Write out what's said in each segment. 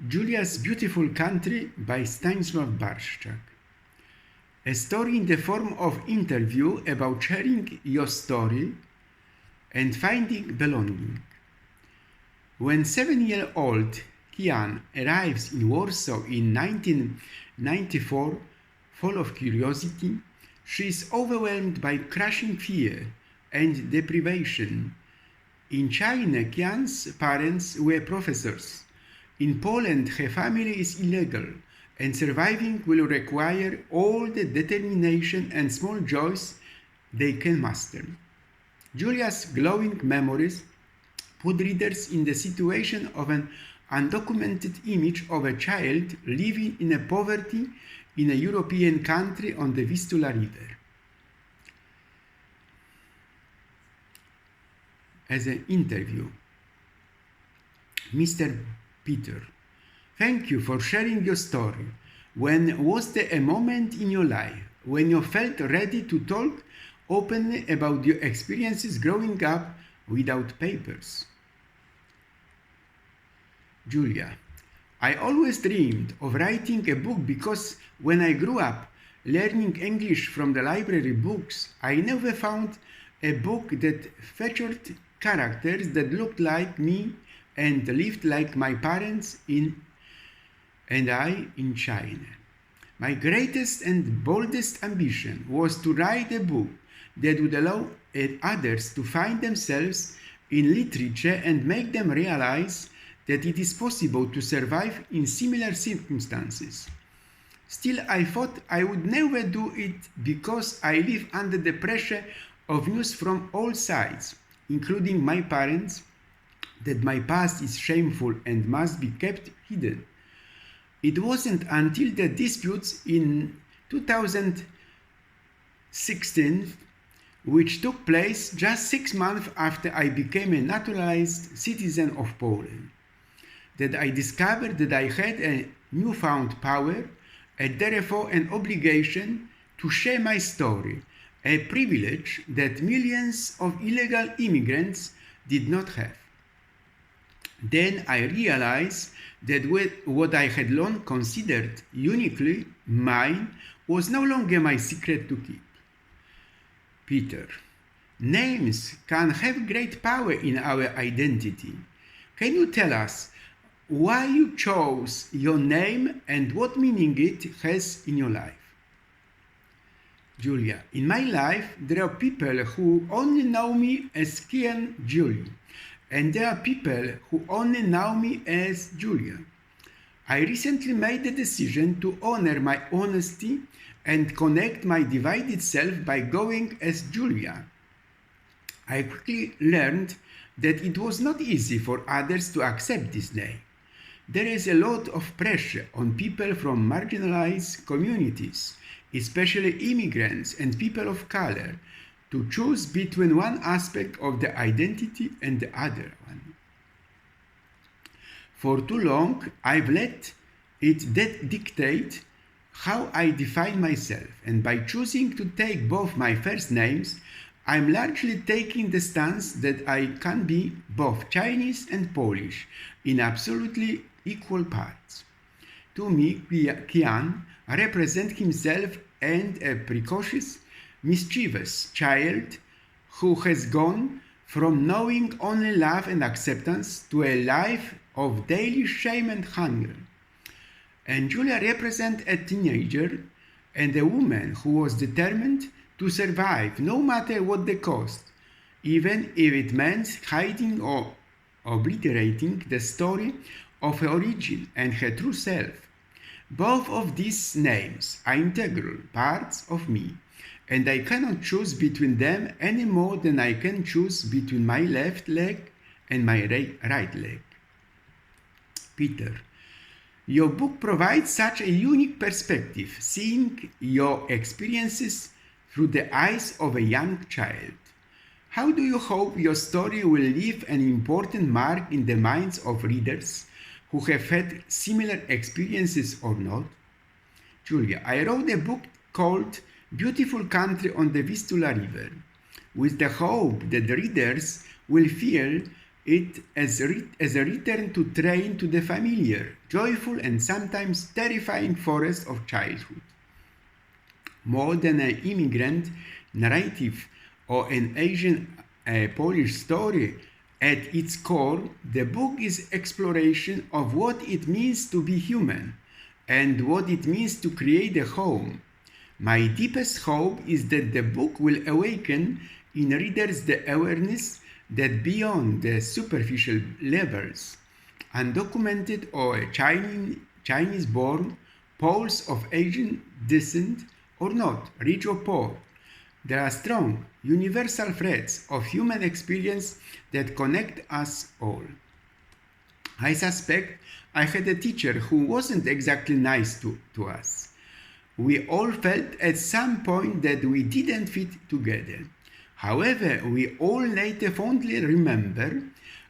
Julia's Beautiful Country by Stanisław Barszczak. A story in the form of interview about sharing your story and finding belonging. When 7-year-old Kian arrives in Warsaw in 1994, full of curiosity, she is overwhelmed by crushing fear and deprivation. In China, Kian's parents were professors. In Poland, her family is illegal, and surviving will require all the determination and small joys they can master. Julia's glowing memories put readers in the situation of an undocumented image of a child living in a poverty in a European country on the Vistula River. As an interview, Mr. Peter, thank you for sharing your story. When was there a moment in your life when you felt ready to talk openly about your experiences growing up without papers? Julia, I always dreamed of writing a book because when I grew up learning English from the library books, I never found a book that featured characters that looked like me and lived like my parents and I in China. My greatest and boldest ambition was to write a book that would allow others to find themselves in literature and make them realize that it is possible to survive in similar circumstances. Still, I thought I would never do it because I live under the pressure of news from all sides, including my parents, that my past is shameful and must be kept hidden. It wasn't until the disputes in 2016, which took place just 6 months after I became a naturalized citizen of Poland, that I discovered that I had a newfound power and therefore an obligation to share my story, a privilege that millions of illegal immigrants did not have. Then I realized that what I had long considered uniquely mine was no longer my secret to keep. Peter, names can have great power in our identity. Can you tell us why you chose your name and what meaning it has in your life? Julia, in my life there are people who only know me as Kian Julie, and there are people who only know me as Julia. I recently made the decision to honor my honesty and connect my divided self by going as Julia. I quickly learned that it was not easy for others to accept this name. There is a lot of pressure on people from marginalized communities, especially immigrants and people of color, to choose between one aspect of the identity and the other one. For too long, I've let it dictate how I define myself, and by choosing to take both my first names, I'm largely taking the stance that I can be both Chinese and Polish in absolutely equal parts. To me, Kian represents himself and a precocious, mischievous child who has gone from knowing only love and acceptance to a life of daily shame and hunger. And Julia represents a teenager and a woman who was determined to survive no matter what the cost, even if it meant hiding or obliterating the story of her origin and her true self. Both of these names are integral parts of me, and I cannot choose between them any more than I can choose between my left leg and my right leg. Peter, your book provides such a unique perspective, seeing your experiences through the eyes of a young child. How do you hope your story will leave an important mark in the minds of readers who have had similar experiences or not? Julia, I wrote a book called Beautiful Country on the Vistula River, with the hope that readers will feel it as a return to train to the familiar, joyful, and sometimes terrifying forest of childhood. More than an immigrant narrative or an Asian Polish story, at its core, the book is exploration of what it means to be human and what it means to create a home. My deepest hope is that the book will awaken in readers the awareness that beyond the superficial levels, undocumented or Chinese-born, Poles of Asian descent or not, rich or poor, there are strong, universal threads of human experience that connect us all. I suspect I had a teacher who wasn't exactly nice to us. We all felt at some point that we didn't fit together. However, we all later fondly remember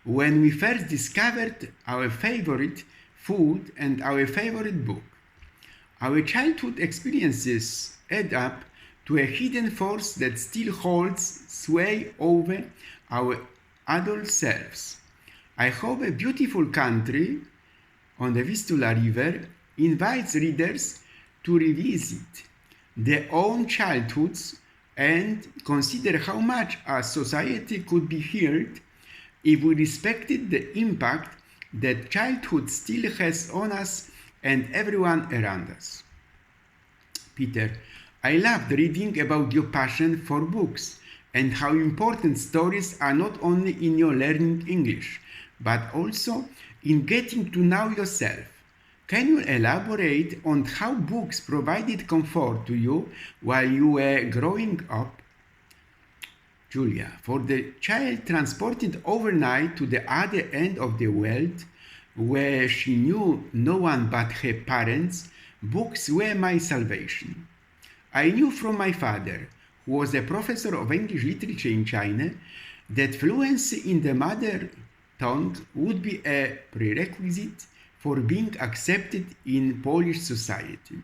when we first discovered our favorite food and our favorite book. Our childhood experiences add up to a hidden force that still holds sway over our adult selves. I hope A Beautiful Country on the Vistula River invites readers to revisit their own childhoods and consider how much our society could be healed if we respected the impact that childhood still has on us and everyone around us. Peter, I loved reading about your passion for books and how important stories are not only in your learning English, but also in getting to know yourself. Can you elaborate on how books provided comfort to you while you were growing up? Julia, for the child transported overnight to the other end of the world, where she knew no one but her parents, books were my salvation. I knew from my father, who was a professor of English literature in China, that fluency in the mother tongue would be a prerequisite for being accepted in Polish society.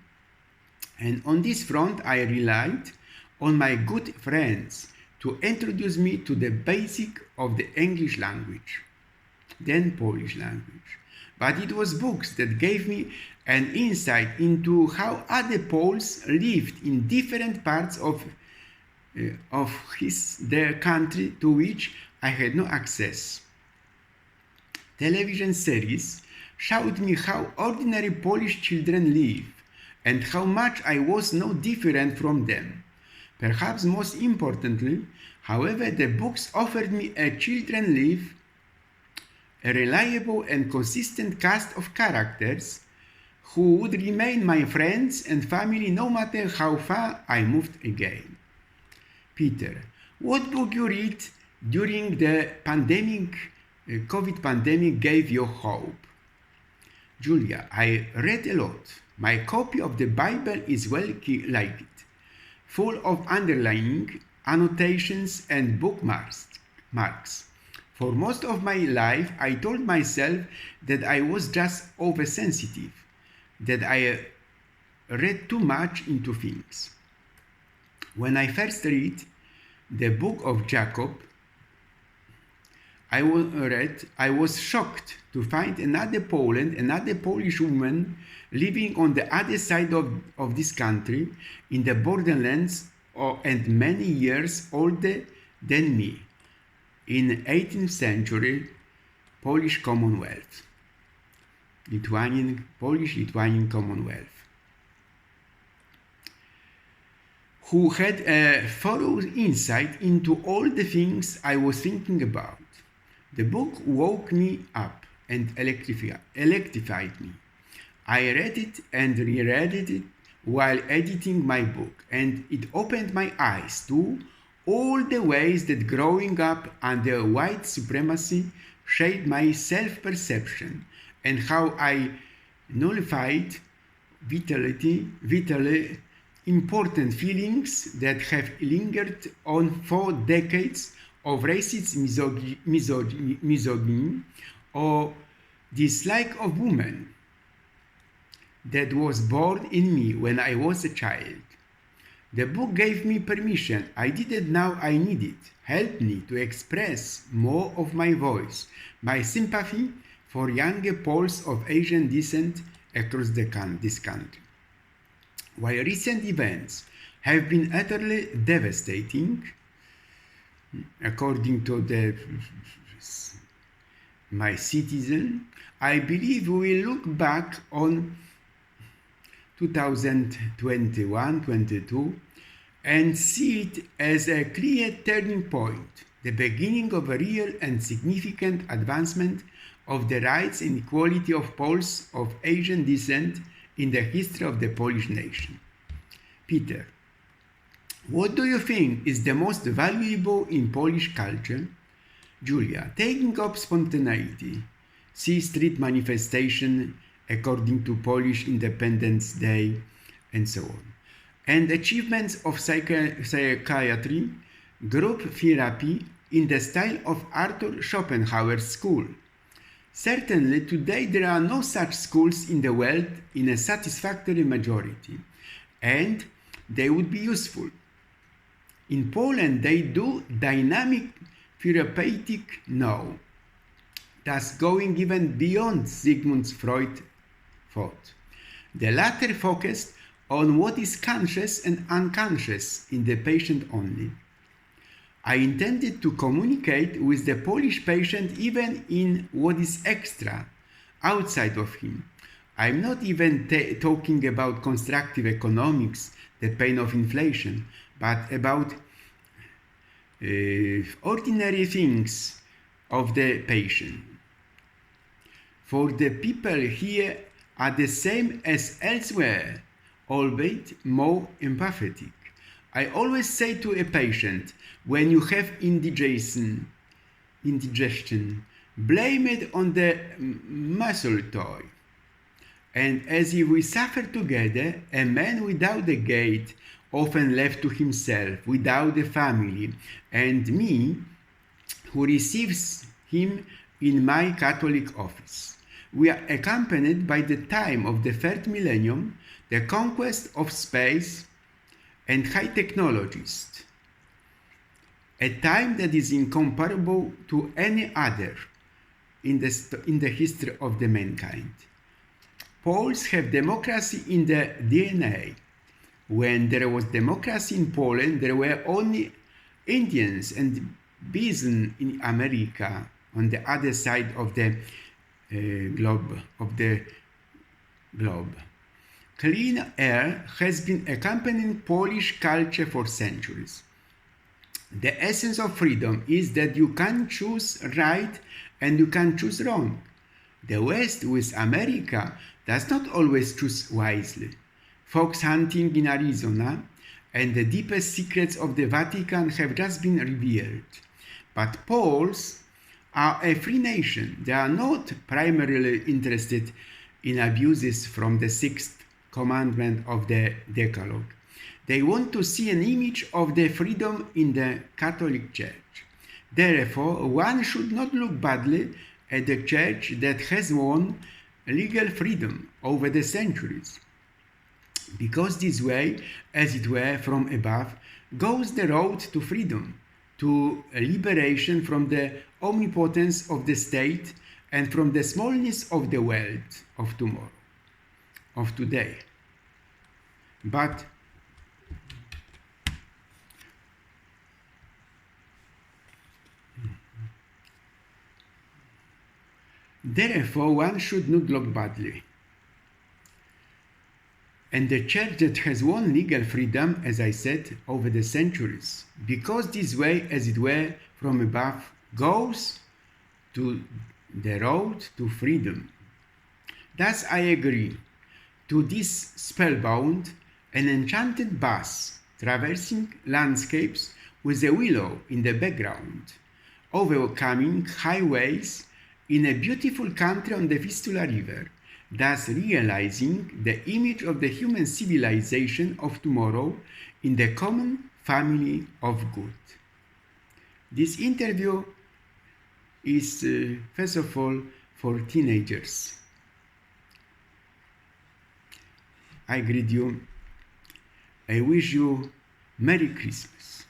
And on this front, I relied on my good friends to introduce me to the basic of the English language, then Polish language. But it was books that gave me an insight into how other Poles lived in different parts of their country to which I had no access. Television series showed me how ordinary Polish children live and how much I was no different from them. Perhaps most importantly, however, the books offered me a children live, a reliable and consistent cast of characters who would remain my friends and family no matter how far I moved again. Peter, what book you read during the COVID pandemic gave you hope? Julia, I read a lot. My copy of the Bible is well liked, full of underlining, annotations, and bookmarks. For most of my life, I told myself that I was just oversensitive, that I read too much into things. When I first read the book of Jacob, I was shocked to find another Polish woman living on the other side of this country in the borderlands and many years older than me in 18th century Polish Commonwealth, Polish-Lithuanian Commonwealth, who had a thorough insight into all the things I was thinking about. The book woke me up and electrified me. I read it and reread it while editing my book, and it opened my eyes to all the ways that growing up under white supremacy shaped my self-perception and how I nullified vitally important feelings that have lingered on for decades of racist misogyny or dislike of women that was born in me when I was a child. The book gave me permission. I did it now I need it. Helped me to express more of my voice, my sympathy for younger Poles of Asian descent across this country. While recent events have been utterly devastating, according to my citizen, I believe we will look back on 2021-22 and see it as a clear turning point, the beginning of a real and significant advancement of the rights and equality of Poles of Asian descent in the history of the Polish nation. Peter, what do you think is the most valuable in Polish culture? Julia, taking up spontaneity, see street manifestation according to Polish Independence Day, and so on. And achievements of psychiatry, group therapy in the style of Arthur Schopenhauer's school. Certainly today there are no such schools in the world in a satisfactory majority, and they would be useful. In Poland they do dynamic therapeutic now, thus going even beyond Sigmund Freud thought. The latter focused on what is conscious and unconscious in the patient only. I intended to communicate with the Polish patient even in what is extra, outside of him. I'm not even talking about constructive economics, the pain of inflation, but about ordinary things of the patient. For the people here are the same as elsewhere, albeit more empathetic. I always say to a patient, when you have indigestion, blame it on the mistletoe. And as if we suffer together, a man without a gate, often left to himself, without a family, and me, who receives him in my Catholic office. We are accompanied by the time of the third millennium, the conquest of space and high technologies, a time that is incomparable to any other in the history of the mankind. Poles have democracy in the DNA. When there was democracy in Poland, there were only Indians and bison in America on the other side of the globe. Clean air has been accompanying Polish culture for centuries. The essence of freedom is that you can choose right and you can choose wrong. The West with America does not always choose wisely. Fox hunting in Arizona and the deepest secrets of the Vatican have just been revealed. But Poles are a free nation. They are not primarily interested in abuses from the sixth commandment of the Decalogue. They want to see an image of the freedom in the Catholic Church. Therefore, one should not look badly at the Church that has won legal freedom over the centuries, because this way, as it were, from above, goes the road to freedom, to liberation from the omnipotence of the state and from the smallness of the world of tomorrow, of today. But therefore, one should not look badly. And the Church that has won legal freedom, as I said, over the centuries, because this way, as it were, from above, goes to the road to freedom. Thus I agree to this spellbound and enchanted bus traversing landscapes with a willow in the background, overcoming highways in a beautiful country on the Vistula River, thus realizing the image of the human civilization of tomorrow in the common family of good. This interview is, first of all, for teenagers. I greet you. I wish you Merry Christmas.